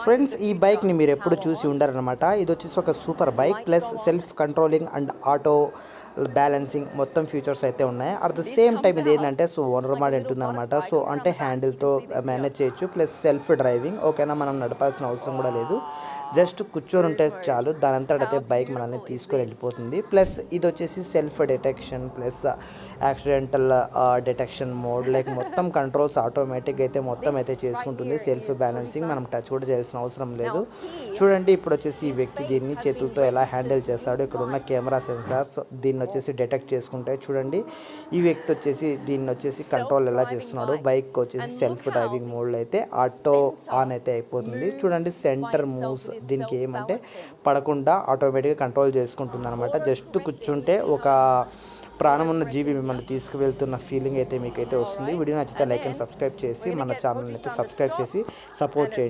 Friends, ఈ బైక్ని మీరు ఎప్పుడు చూసి ఉండరనమాట. ఇది వచ్చేసి ఒక super bike plus self controlling and auto balancing మొత్తం ఫీచర్స్ అయితే ఉన్నాయి. అట్ ద సేమ్ టైం ఇది ఏంటంటే ఓనర్ మాట ఉంటుందన్నమాట. అంటే హ్యాండిల్తో మేనేజ్ చేయొచ్చు ప్లస్ సెల్ఫ్ డ్రైవింగ్. ఓకేనా, మనం నడపాల్సిన అవసరం కూడా లేదు. జస్ట్ కూర్చొని ఉంటే చాలు, దాని అంతటైతే బైక్ మనల్ని తీసుకొని వెళ్ళిపోతుంది. ప్లస్ ఇది వచ్చేసి self detection plus accidental detection mode, like మొత్తం కంట్రోల్స్ ఆటోమేటిక్ అయితే మొత్తం అయితే చేసుకుంటుంది. సెల్ఫ్ బ్యాలెన్సింగ్ మనం టచ్ కూడా చేయాల్సిన అవసరం లేదు. చూడండి, ఇప్పుడు వచ్చేసి ఈ వ్యక్తి దీన్ని చేతులతో ఎలా హ్యాండిల్ చేస్తాడు. ఇక్కడ ఉన్న కెమెరా సెన్సార్స్ దీన్ని వచ్చేసి డిటెక్ట్ చేసుకుంటే, చూడండి ఈ వ్యక్తి వచ్చేసి దీన్ని వచ్చేసి కంట్రోల్ ఎలా చేస్తున్నాడు. బైక్ వచ్చేసి సెల్ఫ్ డ్రైవింగ్ మోడ్లో అయితే ఆటో ఆన్ అయితే అయిపోతుంది. చూడండి, సెంటర్ మూవ్స్ దీనికి ఏమంటే పడకుండా ఆటోమేటిక్గా కంట్రోల్ చేసుకుంటుంది అనమాట. జస్ట్ కూర్చుంటే ఒక ప్రాణం ఉన్న జీవి మిమ్మల్ని తీసుకువెళ్తున్న ఫీలింగ్ అయితే మీకైతే వస్తుంది. వీడియో నచ్చితే లైక్ అండ్ సబ్స్క్రైబ్ చేసి మన ఛానల్ని అయితే సబ్స్క్రైబ్ చేసి సపోర్ట్ చేయండి.